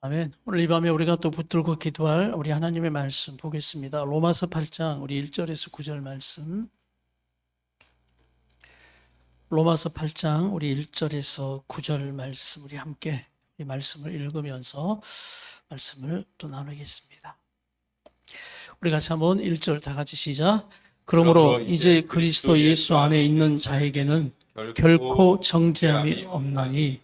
아멘. 오늘 이 밤에 우리가 또 붙들고 기도할 우리 하나님의 말씀 보겠습니다. 로마서 8장 우리 1절에서 9절 말씀. 로마서 8장 우리 1절에서 9절 말씀 우리 함께 이 말씀을 읽으면서 말씀을 또 나누겠습니다. 우리 같이 한번 1절 다 같이 시작. 그러므로 이제 그리스도 예수 안에 있는 자에게는 결코 정죄함이 없나니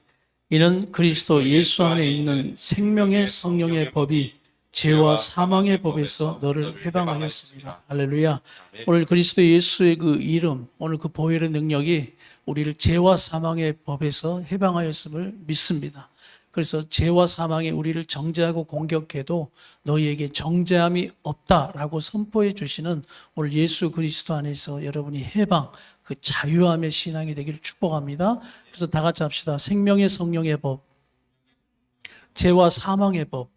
이는 그리스도 예수 안에 있는 생명의 성령의 법이 죄와 사망의 법에서 너를 해방하였습니다. 할렐루야. 오늘 그리스도 예수의 그 이름, 오늘 그 보혈의 능력이 우리를 죄와 사망의 법에서 해방하였음을 믿습니다. 그래서 죄와 사망이 우리를 정죄하고 공격해도 너희에게 정죄함이 없다라고 선포해 주시는 오늘 예수 그리스도 안에서 여러분이 해방, 그 자유함의 신앙이 되기를 축복합니다. 그래서 다 같이 합시다. 생명의 성령의 법, 죄와 사망의 법.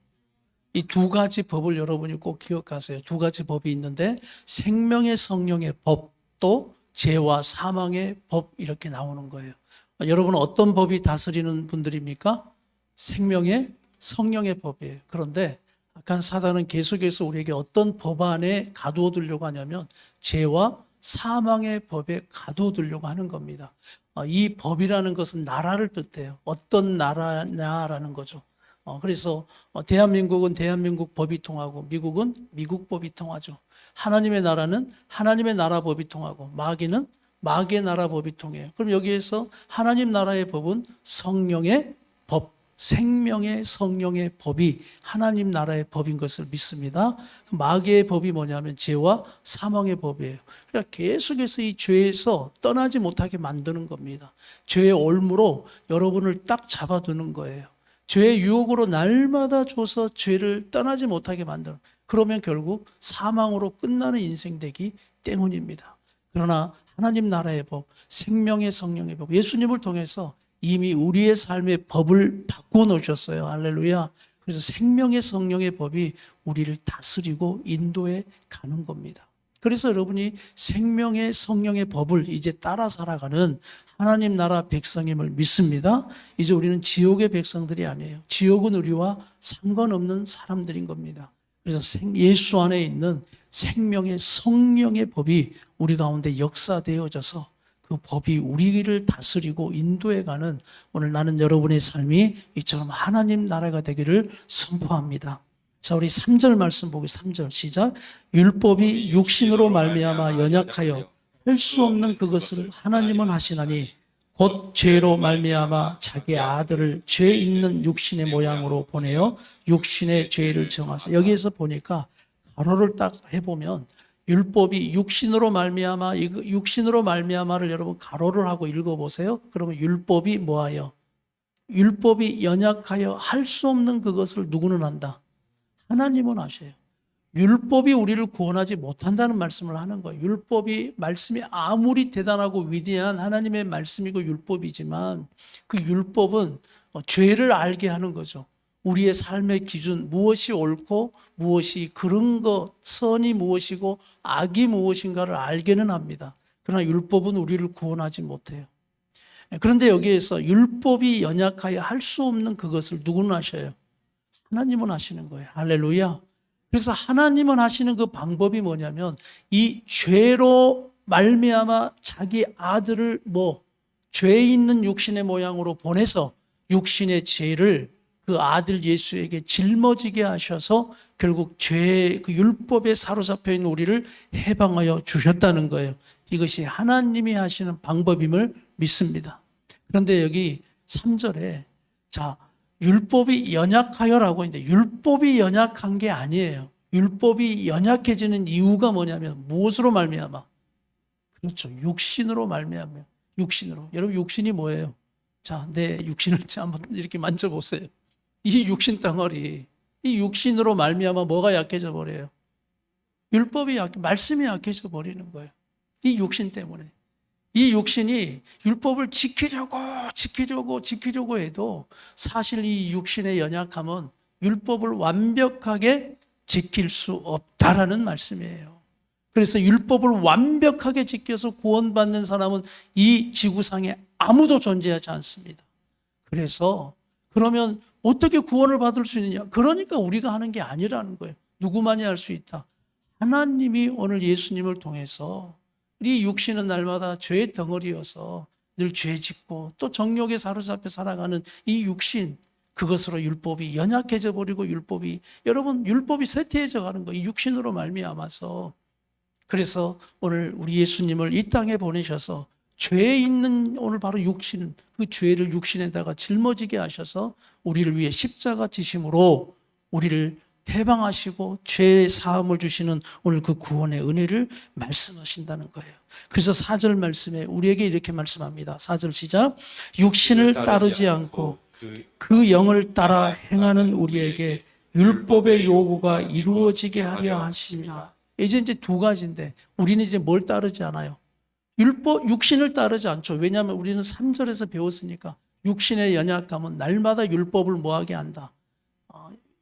이 두 가지 법을 여러분이 꼭 기억하세요. 두 가지 법이 있는데 생명의 성령의 법도 죄와 사망의 법 이렇게 나오는 거예요. 여러분은 어떤 법이 다스리는 분들입니까? 생명의 성령의 법이에요. 그런데 악한 사단은 계속해서 우리에게 어떤 법 안에 가두어 두려고 하냐면 죄와 사망의 법에 가두어두려고 하는 겁니다. 이 법이라는 것은 나라를 뜻해요. 어떤 나라냐라는 거죠. 그래서 대한민국은 대한민국 법이 통하고 미국은 미국 법이 통하죠. 하나님의 나라는 하나님의 나라 법이 통하고 마귀는 마귀의 나라 법이 통해요. 그럼 여기에서 하나님 나라의 법은 성령의 법, 생명의 성령의 법이 하나님 나라의 법인 것을 믿습니다. 마귀의 법이 뭐냐면 죄와 사망의 법이에요. 그러니까 계속해서 이 죄에서 떠나지 못하게 만드는 겁니다. 죄의 올무로 여러분을 딱 잡아두는 거예요. 죄의 유혹으로 날마다 줘서 죄를 떠나지 못하게 만드는, 그러면 결국 사망으로 끝나는 인생 되기 때문입니다. 그러나 하나님 나라의 법, 생명의 성령의 법, 예수님을 통해서 이미 우리의 삶의 법을 바꿔놓으셨어요. 할렐루야. 그래서 생명의 성령의 법이 우리를 다스리고 인도해 가는 겁니다. 그래서 여러분이 생명의 성령의 법을 이제 따라 살아가는 하나님 나라 백성임을 믿습니다. 이제 우리는 지옥의 백성들이 아니에요. 지옥은 우리와 상관없는 사람들인 겁니다. 그래서 예수 안에 있는 생명의 성령의 법이 우리 가운데 역사되어져서 그 법이 우리를 다스리고 인도해가는 오늘 나는 여러분의 삶이 이처럼 하나님 나라가 되기를 선포합니다. 자, 우리 3절 말씀 보기 3절 시작. 율법이 육신으로 말미암아 연약하여 할 수 없는 그것을 하나님은 하시나니 곧 죄로 말미암아 자기 아들을 죄 있는 육신의 모양으로 보내어 육신의 죄를 정하사. 여기에서 보니까 가로를 딱 해보면 율법이 육신으로 말미암아, 육신으로 말미암아를 여러분 가로를 하고 읽어보세요. 그러면 율법이 뭐하여? 율법이 연약하여 할 수 없는 그것을 누구는 한다? 하나님은 하셔요. 율법이 우리를 구원하지 못한다는 말씀을 하는 거예요. 율법이, 말씀이 아무리 대단하고 위대한 하나님의 말씀이고 율법이지만 그 율법은 죄를 알게 하는 거죠. 우리의 삶의 기준, 무엇이 옳고 무엇이 그른 것, 선이 무엇이고 악이 무엇인가를 알게는 합니다. 그러나 율법은 우리를 구원하지 못해요. 그런데 여기에서 율법이 연약하여 할 수 없는 그것을 누구는 하셔요? 하나님은 하시는 거예요. 할렐루야. 그래서 하나님은 하시는 그 방법이 뭐냐면 이 죄로 말미암아 자기 아들을 죄 있는 육신의 모양으로 보내서 육신의 죄를 그 아들 예수에게 짊어지게 하셔서 결국 죄의 그 율법에 사로잡혀 있는 우리를 해방하여 주셨다는 거예요. 이것이 하나님이 하시는 방법임을 믿습니다. 그런데 여기 3절에 자, 율법이 연약하여라고 했는데 율법이 연약한 게 아니에요. 율법이 연약해지는 이유가 뭐냐면 무엇으로 말미암아? 그렇죠. 육신으로 말미암아. 육신으로. 여러분 육신이 뭐예요? 자, 내 육신을 한번 이렇게 만져보세요. 이 육신 덩어리, 이 육신으로 말미암아 뭐가 약해져 버려요? 율법이 말씀이 약해져 버리는 거예요. 이 육신 때문에. 이 육신이 율법을 지키려고 해도 사실 이 육신의 연약함은 율법을 완벽하게 지킬 수 없다라는 말씀이에요. 그래서 율법을 완벽하게 지켜서 구원받는 사람은 이 지구상에 아무도 존재하지 않습니다. 그래서 그러면 어떻게 구원을 받을 수 있느냐? 그러니까 우리가 하는 게 아니라는 거예요. 누구만이 할 수 있다. 하나님이 오늘 예수님을 통해서 우리 육신은 날마다 죄의 덩어리여서 늘 죄 짓고 또 정욕에 사로잡혀 살아가는 이 육신, 그것으로 율법이 연약해져 버리고 여러분 율법이 쇠퇴해져 가는 거예요. 이 육신으로 말미암아서. 그래서 오늘 우리 예수님을 이 땅에 보내셔서 죄에 있는 오늘 바로 육신, 그 죄를 육신에다가 짊어지게 하셔서 우리를 위해 십자가 지심으로 우리를 해방하시고 죄의 사함을 주시는 오늘 그 구원의 은혜를 말씀하신다는 거예요. 그래서 4절 말씀에 우리에게 이렇게 말씀합니다. 4절 시작. 육신을 따르지 않고 그 영을 따라 행하는 우리에게 율법의 요구가 이루어지게 하려 하시냐. 이제 두 가지인데 우리는 이제 뭘 따르지 않아요? 육신을 따르지 않죠. 왜냐하면 우리는 3절에서 배웠으니까 육신의 연약함은 날마다 율법을 뭐하게 한다.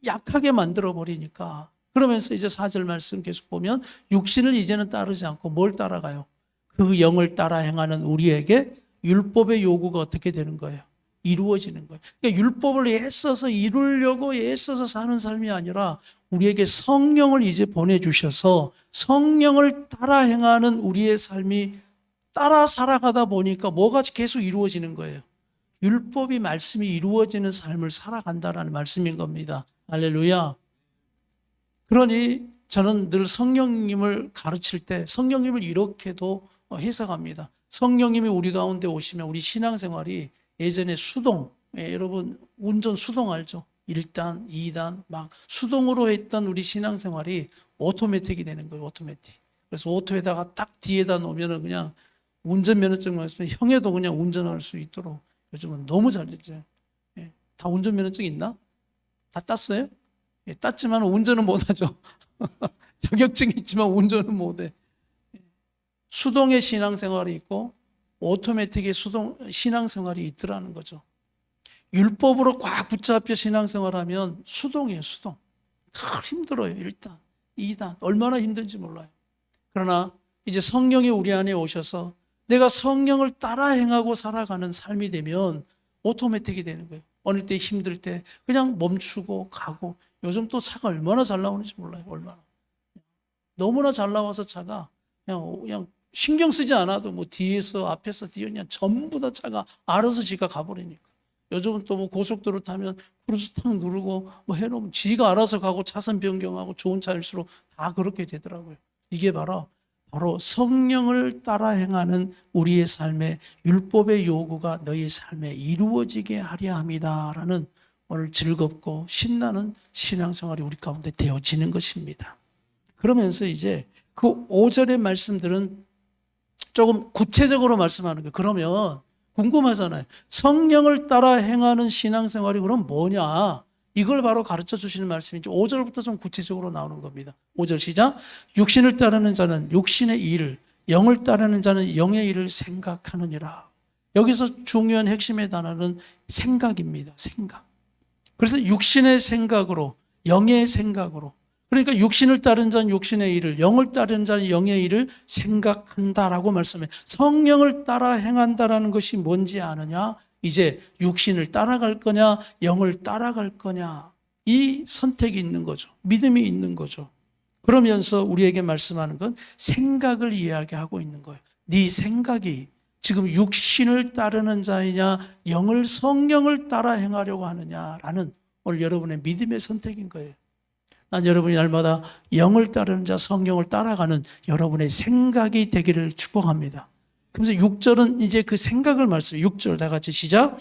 약하게 만들어 버리니까. 그러면서 이제 4절 말씀 계속 보면 육신을 이제는 따르지 않고 뭘 따라가요? 그 영을 따라 행하는 우리에게 율법의 요구가 어떻게 되는 거예요? 이루어지는 거예요. 그러니까 율법을 애써서 이루려고 애써서 사는 삶이 아니라 우리에게 성령을 이제 보내주셔서 성령을 따라 행하는 우리의 삶이 따라 살아가다 보니까 뭐가 계속 이루어지는 거예요? 율법이 말씀이 이루어지는 삶을 살아간다라는 말씀인 겁니다. 할렐루야. 그러니 저는 늘 성령님을 가르칠 때 성령님을 이렇게도 해석합니다. 성령님이 우리 가운데 오시면 우리 신앙생활이 예전에 수동, 여러분 운전 수동 알죠? 1단, 2단 막 수동으로 했던 우리 신앙생활이 오토매틱이 되는 거예요. 오토매틱. 그래서 오토에다가 딱 뒤에다 놓으면 그냥 운전면허증만 있으면 형에도 그냥 운전할 수 있도록 요즘은 너무 잘 됐죠. 다 운전면허증 있나? 다 땄어요? 땄지만 운전은 못하죠. 자격증이 있지만 운전은 못해. 수동의 신앙생활이 있고 오토매틱의 신앙생활이 있더라는 거죠. 율법으로 꽉 붙잡혀 신앙생활하면 수동이에요. 수동. 덜 힘들어요. 1단, 2단. 얼마나 힘든지 몰라요. 그러나 이제 성령이 우리 안에 오셔서 내가 성령을 따라 행하고 살아가는 삶이 되면 오토매틱이 되는 거예요. 어느 때 힘들 때 그냥 멈추고 가고. 요즘 또 차가 얼마나 잘 나오는지 몰라요. 얼마나. 너무나 잘 나와서 차가 그냥 신경 쓰지 않아도 뭐 뒤에서 앞에서 그냥 전부 다 차가 알아서 지가 가버리니까. 요즘은 또 뭐 고속도로 타면 크루즈 탁 누르고 뭐 해놓으면 지가 알아서 가고 차선 변경하고 좋은 차일수록 다 그렇게 되더라고요. 이게 바로 성령을 따라 행하는 우리의 삶에 율법의 요구가 너희 삶에 이루어지게 하려 합니다라는 오늘 즐겁고 신나는 신앙생활이 우리 가운데 되어지는 것입니다. 그러면서 이제 그 5절의 말씀들은 조금 구체적으로 말씀하는 거예요. 그러면 궁금하잖아요. 성령을 따라 행하는 신앙생활이 그럼 뭐냐? 이걸 바로 가르쳐 주시는 말씀이죠. 5절부터 좀 구체적으로 나오는 겁니다. 5절 시작. 육신을 따르는 자는 육신의 일을, 영을 따르는 자는 영의 일을 생각하느니라. 여기서 중요한 핵심의 단어는 생각입니다. 생각. 그래서 육신의 생각으로, 영의 생각으로. 그러니까 육신을 따르는 자는 육신의 일을, 영을 따르는 자는 영의 일을 생각한다라고 말씀해요. 성령을 따라 행한다라는 것이 뭔지 아느냐? 이제 육신을 따라갈 거냐, 영을 따라갈 거냐. 이 선택이 있는 거죠. 믿음이 있는 거죠. 그러면서 우리에게 말씀하는 건 생각을 이야기하고 있는 거예요. 네 생각이 지금 육신을 따르는 자이냐, 성령을 따라 행하려고 하느냐라는 오늘 여러분의 믿음의 선택인 거예요. 난 여러분이 날마다 영을 따르는 자, 성령을 따라가는 여러분의 생각이 되기를 축복합니다. 그래서 6절은 이제 그 생각을 말씀해요. 6절 다 같이 시작.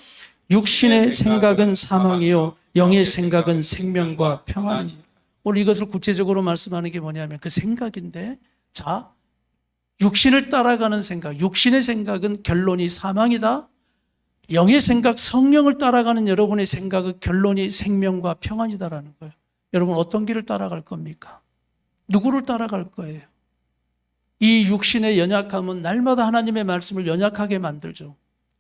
육신의 생각은 사망이요 영의 생각은 생명과 평안입니다. 오늘 이것을 구체적으로 말씀하는 게 뭐냐면 그 생각인데, 자, 육신을 따라가는 생각, 육신의 생각은 결론이 사망이다. 영의 생각, 성령을 따라가는 여러분의 생각은 결론이 생명과 평안이다라는 거예요. 여러분 어떤 길을 따라갈 겁니까? 누구를 따라갈 거예요? 이 육신의 연약함은 날마다 하나님의 말씀을 연약하게 만들죠.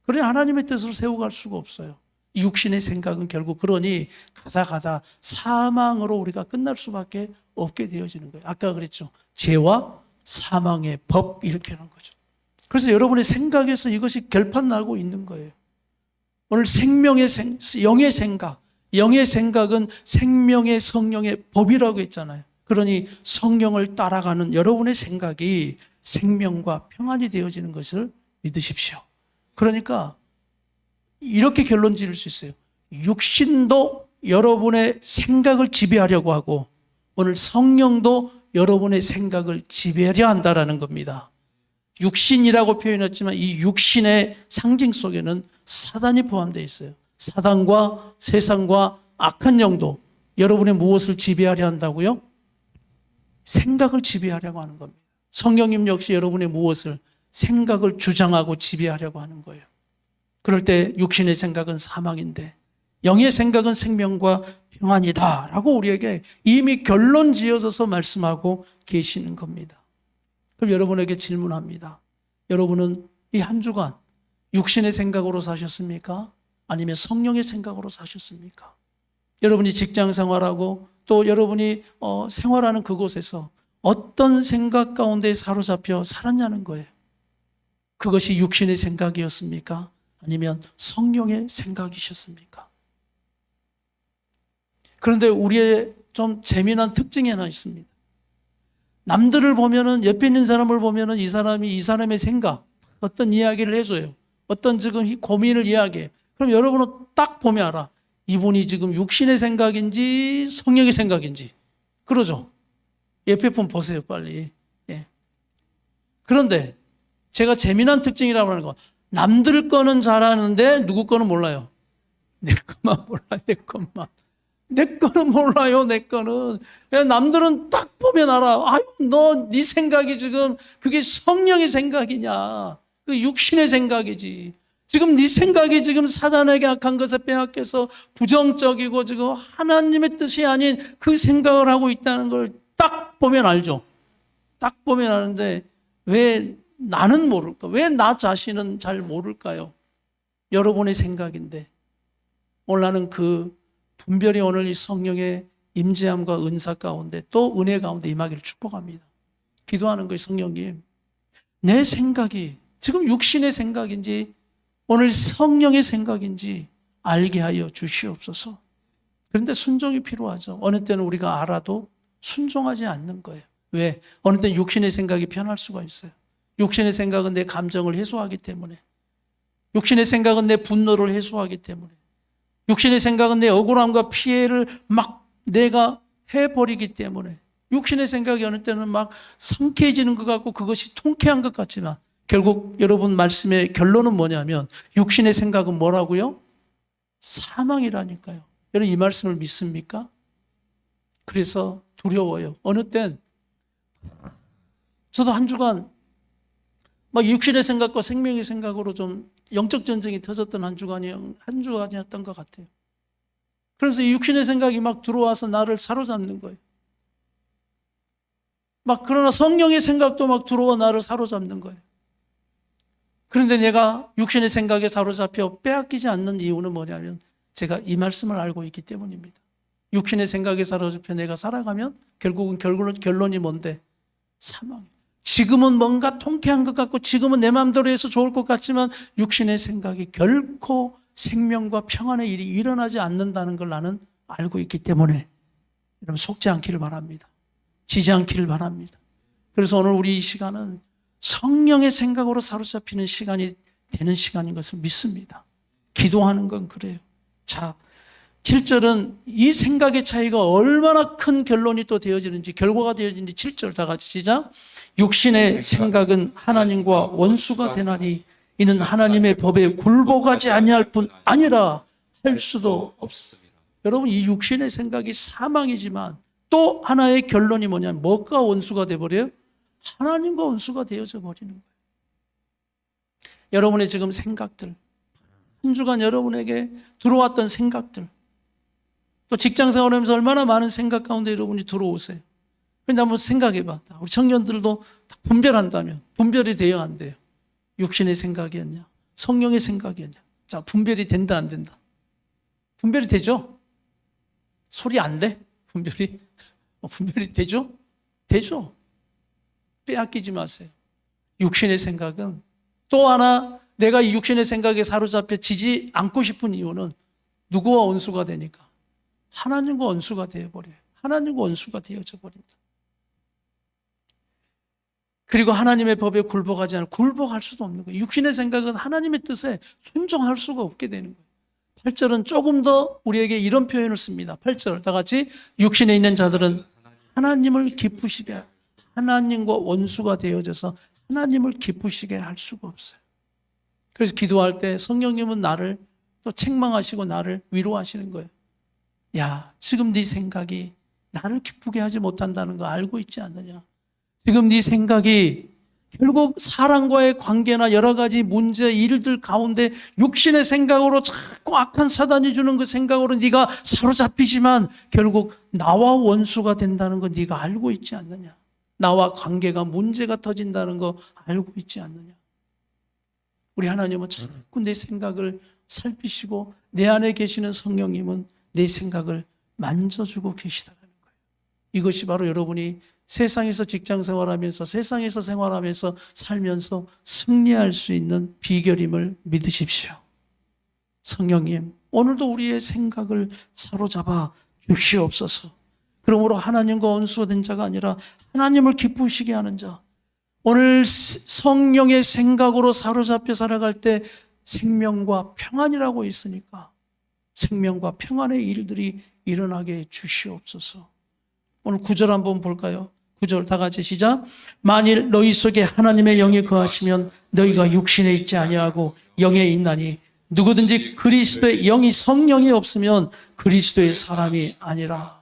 그래 하나님의 뜻을 세워갈 수가 없어요. 이 육신의 생각은 결국 그러니 가다 사망으로 우리가 끝날 수밖에 없게 되어지는 거예요. 아까 그랬죠. 죄와 사망의 법 이렇게 하는 거죠. 그래서 여러분의 생각에서 이것이 결판 나고 있는 거예요. 오늘 영의 생각, 영의 생각은 생명의 성령의 법이라고 했잖아요. 그러니 성령을 따라가는 여러분의 생각이 생명과 평안이 되어지는 것을 믿으십시오. 그러니까 이렇게 결론 지을 수 있어요. 육신도 여러분의 생각을 지배하려고 하고 오늘 성령도 여러분의 생각을 지배하려 한다는 겁니다. 육신이라고 표현했지만 이 육신의 상징 속에는 사단이 포함되어 있어요. 사단과 세상과 악한 영도 여러분의 무엇을 지배하려 한다고요? 생각을 지배하려고 하는 겁니다. 성령님 역시 여러분의 무엇을 생각을 주장하고 지배하려고 하는 거예요. 그럴 때 육신의 생각은 사망인데 영의 생각은 생명과 평안이다라고 우리에게 이미 결론 지어져서 말씀하고 계시는 겁니다. 그럼 여러분에게 질문합니다. 여러분은 이 한 주간 육신의 생각으로 사셨습니까? 아니면 성령의 생각으로 사셨습니까? 여러분이 직장 생활하고 또 여러분이 생활하는 그곳에서 어떤 생각 가운데 사로잡혀 살았냐는 거예요. 그것이 육신의 생각이었습니까? 아니면 성령의 생각이셨습니까? 그런데 우리의 좀 재미난 특징이 하나 있습니다. 남들을 보면은 옆에 있는 사람을 보면은 이 사람의 생각, 어떤 이야기를 해줘요. 어떤 지금 고민을 이야기해요. 그럼 여러분은 딱 보면 알아. 이분이 지금 육신의 생각인지 성령의 생각인지. 그러죠? 옆에 분 보세요, 빨리. 예. 그런데 제가 재미난 특징이라고 하는 건 남들 거는 잘하는데 누구 거는 몰라요. 내 것만 몰라, 내 것만. 내 거는 몰라요, 내 거는. 남들은 딱 보면 알아. 아유, 네 생각이 지금 그게 성령의 생각이냐. 그 육신의 생각이지. 지금 네 생각이 지금 사단에게 악한 것에 빼앗겨서 부정적이고 지금 하나님의 뜻이 아닌 그 생각을 하고 있다는 걸 딱 보면 알죠. 딱 보면 아는데 왜 나는 모를까? 왜 나 자신은 잘 모를까요? 여러분의 생각인데 오늘 나는 그 분별이 오늘 이 성령의 임재함과 은사 가운데 또 은혜 가운데 임하기를 축복합니다. 기도하는 거예요. 성령님, 내 생각이 지금 육신의 생각인지 오늘 성령의 생각인지 알게 하여 주시옵소서. 그런데 순종이 필요하죠. 어느 때는 우리가 알아도 순종하지 않는 거예요. 왜? 어느 때는 육신의 생각이 변할 수가 있어요. 육신의 생각은 내 감정을 해소하기 때문에, 육신의 생각은 내 분노를 해소하기 때문에, 육신의 생각은 내 억울함과 피해를 막 내가 해버리기 때문에, 육신의 생각이 어느 때는 막 상쾌해지는 것 같고 그것이 통쾌한 것 같지만 결국 여러분 말씀의 결론은 뭐냐면 육신의 생각은 뭐라고요? 사망이라니까요. 여러분 이 말씀을 믿습니까? 그래서 두려워요. 어느 땐 저도 한 주간 막 육신의 생각과 생명의 생각으로 좀 영적 전쟁이 터졌던 한 주간이었던 것 같아요. 그래서 이 육신의 생각이 막 들어와서 나를 사로잡는 거예요. 막 그러나 성령의 생각도 막 들어와 나를 사로잡는 거예요. 그런데 내가 육신의 생각에 사로잡혀 빼앗기지 않는 이유는 뭐냐면 제가 이 말씀을 알고 있기 때문입니다. 육신의 생각에 사로잡혀 내가 살아가면 결국은 결론이 뭔데? 사망이에요. 지금은 뭔가 통쾌한 것 같고 지금은 내 마음대로 해서 좋을 것 같지만 육신의 생각이 결코 생명과 평안의 일이 일어나지 않는다는 걸 나는 알고 있기 때문에 여러분 속지 않기를 바랍니다. 지지 않기를 바랍니다. 그래서 오늘 우리 이 시간은 성령의 생각으로 사로잡히는 시간이 되는 시간인 것을 믿습니다. 기도하는 건 그래요. 자, 7절은 이 생각의 차이가 얼마나 큰 결론이 또 되어지는지, 결과가 되어지는지 7절 다 같이 시작. 육신의 생각은 하나님과 원수가 되나니 이는 하나님의 법에 굴복하지 아니할 뿐 아니라 할 수도 없습니다. 여러분 이 육신의 생각이 사망이지만 또 하나의 결론이 뭐냐면 뭐가 원수가 되어버려요? 하나님과 원수가 되어져 버리는 거예요. 여러분의 지금 생각들, 한 주간 여러분에게 들어왔던 생각들, 또 직장 생활하면서 얼마나 많은 생각 가운데 여러분이 들어오세요. 그런데 한번 생각해봐. 우리 청년들도 분별한다면 분별이 돼야 안 돼요. 육신의 생각이었냐, 성령의 생각이었냐. 자, 분별이 된다 안 된다? 분별이 되죠? 소리 안 돼? 분별이? 분별이 되죠? 되죠. 빼앗기지 마세요. 육신의 생각은 또 하나 내가 이 육신의 생각에 사로잡혀 지지 않고 싶은 이유는 누구와 원수가 되니까? 하나님과 원수가 되어버려요. 하나님과 원수가 되어져 버린다. 그리고 하나님의 법에 굴복하지 않고 굴복할 수도 없는 거예요. 육신의 생각은 하나님의 뜻에 순종할 수가 없게 되는 거예요. 8절은 조금 더 우리에게 이런 표현을 씁니다. 8절 다 같이 육신에 있는 자들은 하나님을 기쁘시게 하나님과 원수가 되어져서 하나님을 기쁘시게 할 수가 없어요. 그래서 기도할 때 성령님은 나를 또 책망하시고 나를 위로하시는 거예요. 야, 지금 네 생각이 나를 기쁘게 하지 못한다는 거 알고 있지 않느냐? 지금 네 생각이 결국 사람과의 관계나 여러 가지 문제, 일들 가운데 육신의 생각으로 자꾸 악한 사단이 주는 그 생각으로 네가 사로잡히지만 결국 나와 원수가 된다는 거 네가 알고 있지 않느냐? 나와 관계가 문제가 터진다는 거 알고 있지 않느냐? 우리 하나님은 자꾸 내 생각을 살피시고 내 안에 계시는 성령님은 내 생각을 만져주고 계시다는 거예요. 이것이 바로 여러분이 세상에서 직장 생활하면서 세상에서 생활하면서 살면서 승리할 수 있는 비결임을 믿으십시오. 성령님, 오늘도 우리의 생각을 사로잡아 주시옵소서. 그러므로 하나님과 원수된 자가 아니라 하나님을 기쁘시게 하는 자, 오늘 성령의 생각으로 사로잡혀 살아갈 때 생명과 평안이라고 있으니까 생명과 평안의 일들이 일어나게 주시옵소서. 오늘 9절 한번 볼까요? 9절 다 같이 시작. 만일 너희 속에 하나님의 영이 거하시면 너희가 육신에 있지 아니하고 영에 있나니 누구든지 그리스도의 영이 성령이 없으면 그리스도의 사람이 아니라.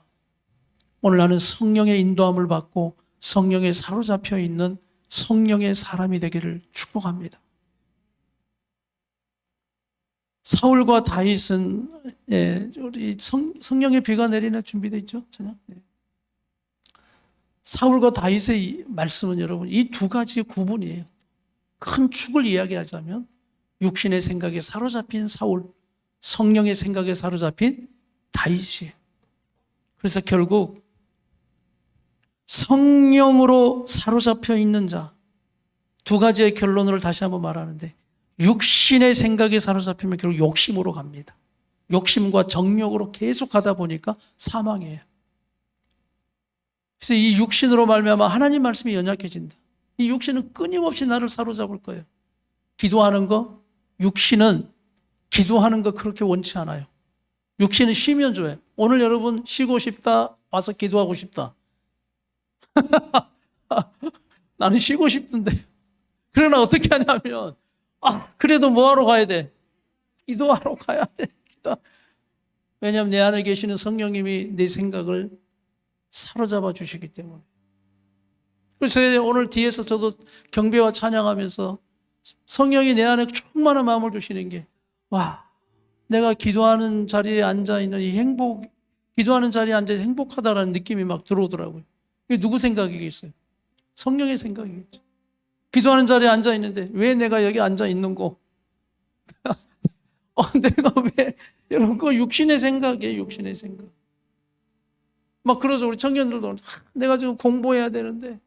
오늘 나는 성령의 인도함을 받고 성령에 사로잡혀 있는 성령의 사람이 되기를 축복합니다. 사울과 다윗은 우리 성령의 비가 내리는 준비되어 있죠? 저녁? 네. 사울과 다윗의 말씀은 여러분 이 두 가지 구분이에요. 큰 축을 이야기하자면 육신의 생각에 사로잡힌 사울, 성령의 생각에 사로잡힌 다윗이에요. 그래서 결국 성령으로 사로잡혀 있는 자, 두 가지의 결론을 다시 한번 말하는데 육신의 생각에 사로잡히면 결국 욕심으로 갑니다. 욕심과 정욕으로 계속 가다 보니까 사망이에요. 그래서 이 육신으로 말미암아 하나님 말씀이 연약해진다. 이 육신은 끊임없이 나를 사로잡을 거예요. 기도하는 거, 육신은 기도하는 거 그렇게 원치 않아요. 육신은 쉬면 좋아요. 오늘 여러분 쉬고 싶다, 와서 기도하고 싶다. 나는 쉬고 싶던데. 그러나 어떻게 하냐면 그래도 뭐하러 가야 돼? 기도하러 가야 돼. 왜냐하면 내 안에 계시는 성령님이 내 생각을 사로잡아 주시기 때문에. 그래서 오늘 뒤에서 저도 경배와 찬양하면서 성령이 내 안에 충만한 마음을 주시는 게 내가 기도하는 자리에 앉아있는 이 기도하는 자리에 앉아서 행복하다라는 느낌이 막 들어오더라고요. 이게 누구 생각이겠어요? 성령의 생각이겠죠. 기도하는 자리에 앉아있는데 왜 내가 여기 앉아있는 거? 내가 왜 여러분 그거 육신의 생각이에요. 육신의 생각. 막 그러죠. 우리 청년들도 내가 지금 공부해야 되는데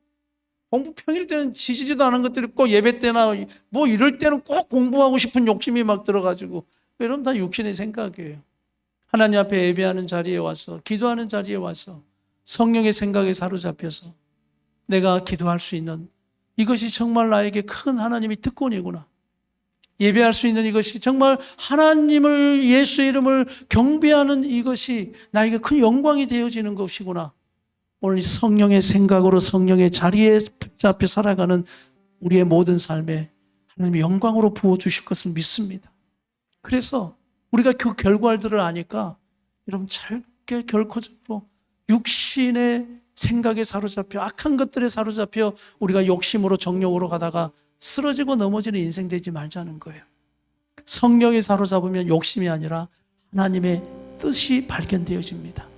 공부 평일 때는 지지지도 않은 것들이 꼭 예배 때나 뭐 이럴 때는 꼭 공부하고 싶은 욕심이 막 들어가지고 여러분 다 육신의 생각이에요. 하나님 앞에 예배하는 자리에 와서 기도하는 자리에 와서 성령의 생각에 사로잡혀서 내가 기도할 수 있는 이것이 정말 나에게 큰 하나님의 특권이구나. 예배할 수 있는 이것이 정말 하나님을 예수의 이름을 경배하는 이것이 나에게 큰 영광이 되어지는 것이구나. 오늘 이 성령의 생각으로 성령의 자리에 붙잡혀 살아가는 우리의 모든 삶에 하나님이 영광으로 부어주실 것을 믿습니다. 그래서 우리가 그 결과들을 아니까 여러분 절대 결코적으로 육신의 생각에 사로잡혀 악한 것들에 사로잡혀 우리가 욕심으로 정욕으로 가다가 쓰러지고 넘어지는 인생 되지 말자는 거예요. 성령에 사로잡으면 욕심이 아니라 하나님의 뜻이 발견되어집니다.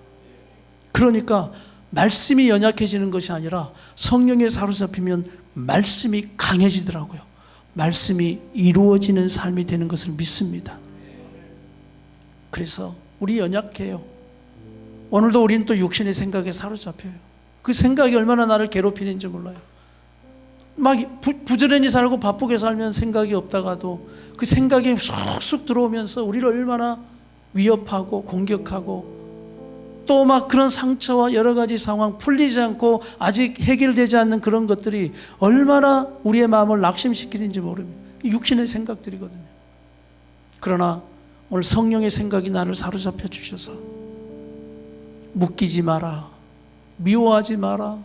그러니까 말씀이 연약해지는 것이 아니라 성령에 사로잡히면 말씀이 강해지더라고요. 말씀이 이루어지는 삶이 되는 것을 믿습니다. 그래서 우리 연약해요. 오늘도 우리는 또 육신의 생각에 사로잡혀요. 그 생각이 얼마나 나를 괴롭히는지 몰라요. 막 부지런히 살고 바쁘게 살면 생각이 없다가도 그 생각이 쑥쑥 들어오면서 우리를 얼마나 위협하고 공격하고 또 막 그런 상처와 여러 가지 상황 풀리지 않고 아직 해결되지 않는 그런 것들이 얼마나 우리의 마음을 낙심시키는지 모릅니다. 육신의 생각들이거든요. 그러나 오늘 성령의 생각이 나를 사로잡혀 주셔서 묶이지 마라, 미워하지 마라,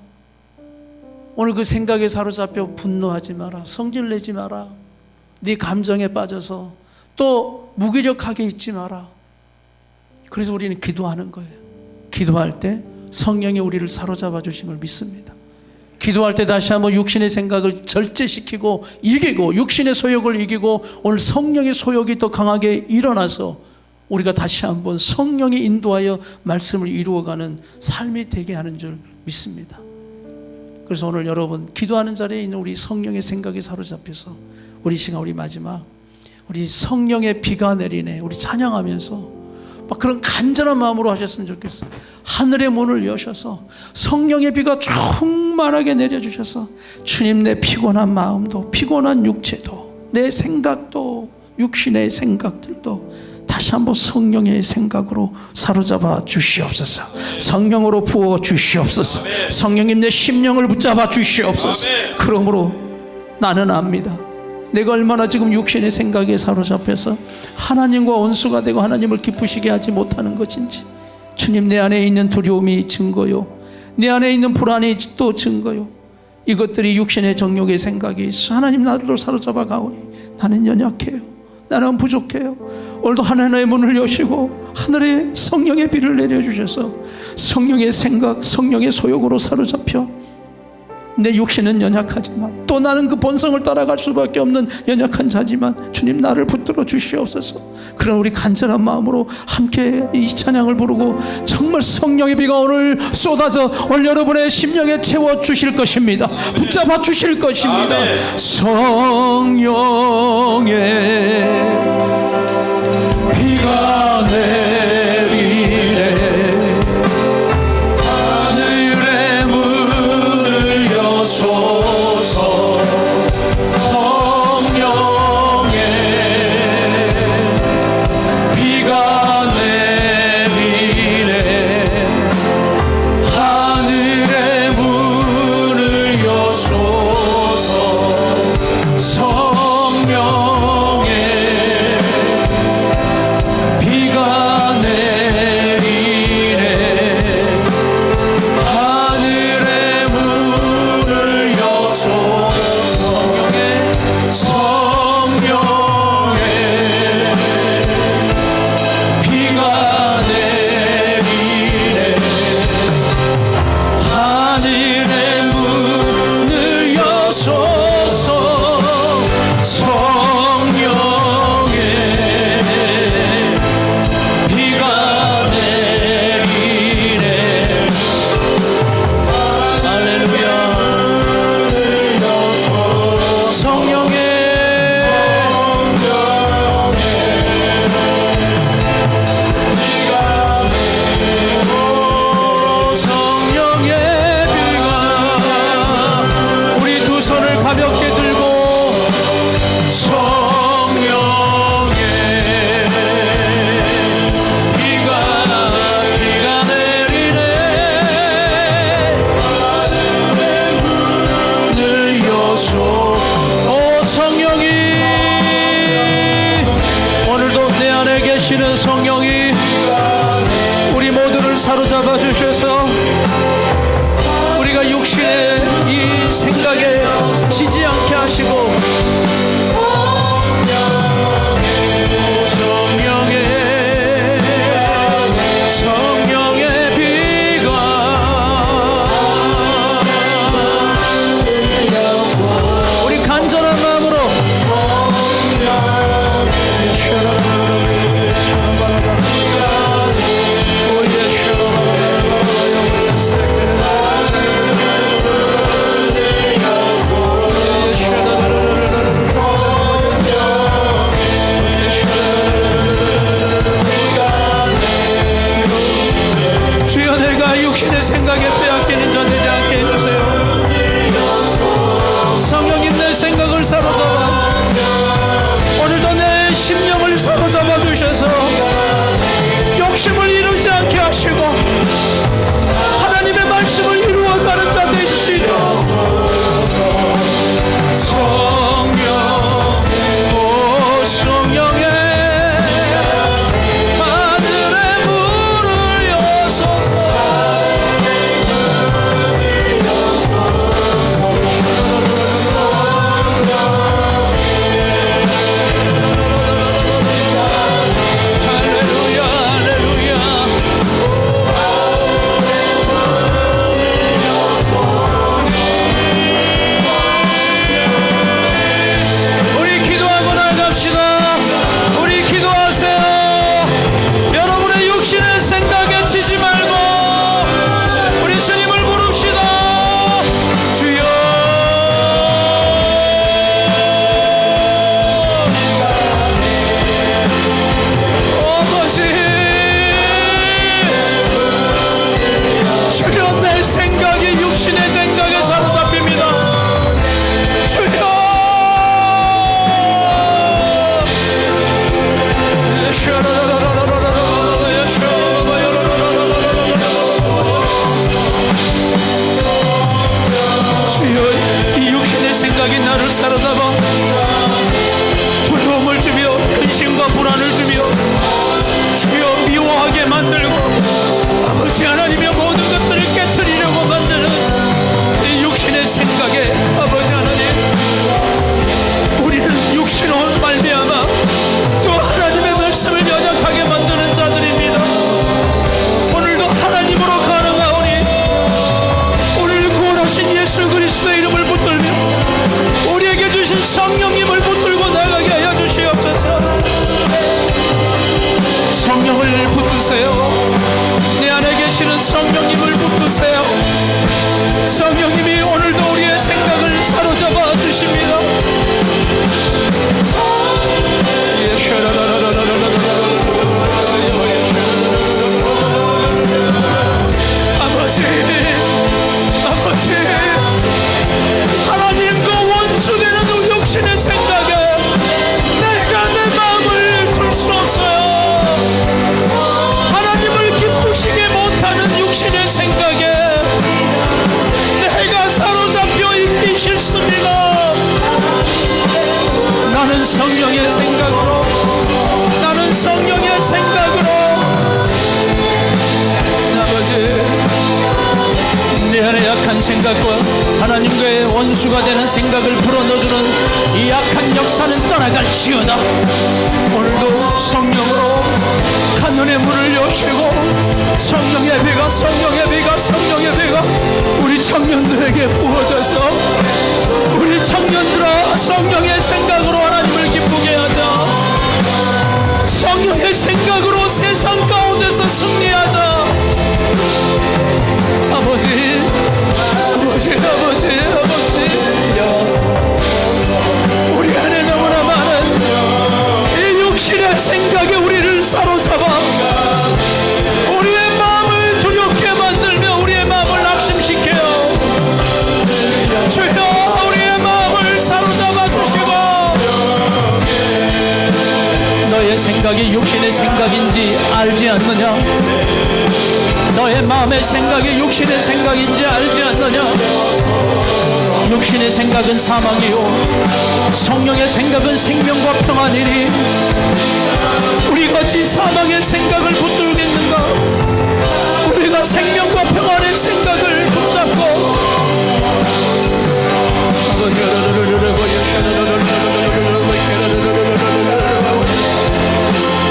오늘 그 생각에 사로잡혀 분노하지 마라, 성질내지 마라, 네 감정에 빠져서 또 무기력하게 있지 마라. 그래서 우리는 기도하는 거예요. 기도할 때 성령이 우리를 사로잡아 주심을 믿습니다. 기도할 때 다시 한번 육신의 생각을 절제시키고 이기고 육신의 소욕을 이기고 오늘 성령의 소욕이 더 강하게 일어나서 우리가 다시 한번 성령이 인도하여 말씀을 이루어가는 삶이 되게 하는 줄 믿습니다. 그래서 오늘 여러분 기도하는 자리에 있는 우리 성령의 생각에 사로잡혀서 우리 시간 우리 마지막 우리 성령의 비가 내리네 우리 찬양하면서 막 그런 간절한 마음으로 하셨으면 좋겠어요. 하늘의 문을 여셔서 성령의 비가 충만하게 내려주셔서 주님 내 피곤한 마음도 피곤한 육체도 내 생각도 육신의 생각들도 다시 한번 성령의 생각으로 사로잡아 주시옵소서. 성령으로 부어 주시옵소서. 성령님 내 심령을 붙잡아 주시옵소서. 그러므로 나는 압니다. 내가 얼마나 지금 육신의 생각에 사로잡혀서 하나님과 원수가 되고 하나님을 기쁘시게 하지 못하는 것인지 주님 내 안에 있는 두려움이 증거요 내 안에 있는 불안이 또 증거요 이것들이 육신의 정욕의 생각이 있어 하나님 나를 사로잡아 가오니 나는 연약해요 나는 부족해요. 오늘도 하나님의 문을 여시고 하늘에 성령의 비를 내려주셔서 성령의 생각 성령의 소욕으로 사로잡혀 내 육신은 연약하지만 또 나는 그 본성을 따라갈 수밖에 없는 연약한 자지만 주님 나를 붙들어 주시옵소서. 그런 우리 간절한 마음으로 함께 이 찬양을 부르고 정말 성령의 비가 오늘 쏟아져 오늘 여러분의 심령에 채워 주실 것입니다. 붙잡아 주실 것입니다. 아멘. 성령의 비가 내리네 소서 성령의 비가 내리네 하늘의 문을 여소서 성령의 비가 내리네 하늘의 문을 성령의 비가 내리네 하늘의 문을 여소서 성령의 비가 내리네 할렐루야 성령의 가볍게 들고 성령의 비가 내리네 하늘의 문을 여소 오 성령이 오늘도 내 안에 계시는 성령이 우리 모두를 사로잡아 주셔서 우리가 육신의 이 생각에 지지 않게 하시고 성령의 비가 우리 간절한 마음으로 육신의 생각에 빼앗기는 자 되지 않게 해주세요. 성령님 내 생각을 사로잡아 오늘도 내 심령을 사로잡아 주셔서 욕심을 이루지 않게 하시고 아버지 하나님의 모든 것들을 깨트리려고 만드는 이 육신의 생각에 아버지 하나님, 우리는 육신으로 말미암아 또 하나님의 말씀을 연약하게 만드는 자들입니다. 오늘도 하나님으로 가능하오니 오늘 구원하신 예수 그리스도의 이름을 붙들며 우리에게 주신 성령님을 붙들고 나가게 하여 주시옵소서. 성령을 붙드세요. 내 안에 계시는 성령님을 붙드세요. 성령님이 오늘도 우리의 생각을 사로잡아 주십니다. 아버지, 아버지, 하나님과 원수되는 육신의 생각에 내가 내 마음을 둘 수 없어요. 하나님을 기쁘시게 못하는 육신의 생각에 내가 사로잡혀 있기 싫습니다. 나는 성령의 생각으로, 나는 성령의 생각으로, 아버지, 내 안에 약한 생각과 하나님과의 원수가 되는 생각을 불어넣어주는 이 약한 역사는 떠나갈지어다. 오늘도 성령으로 하늘의 문을 여시고 성령의 비가, 성령의 비가, 성령의 비가 우리 청년들에게 부어져서 우리 청년들아 성령의 생각으로 하나님을 기쁘게 하자. 성령의 생각으로 세상 가운데서 승리하자. 아버지, 아버지, 아버지, 아버지, 우리 안에 너무나 많은 이 육신의 생각에 우리를 사로잡아 우리의 마음을 두렵게 만들며 우리의 마음을 낙심시켜요. 주여, 우리의 마음을 사로잡아 주시고 너의 생각이 육신의 생각인지 알지 않느냐? 너의 마음의 생각이 육신의 생각인지 알지 않느냐? 육신의 생각은 사망이요 성령의 생각은 생명과 평안이니 우리가 어찌 사망의 생각을 붙들겠는가? 우리가 생명과 평안의 생각을 붙잡고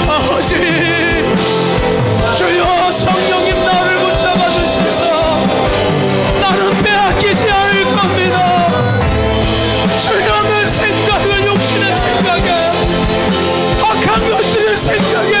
아버지, 주여 성령님 나를 붙잡아 주셔서 나는 빼앗기지 않을 겁니다. 주여 내 생각을 육신의 생각에 악한 것들의 생각에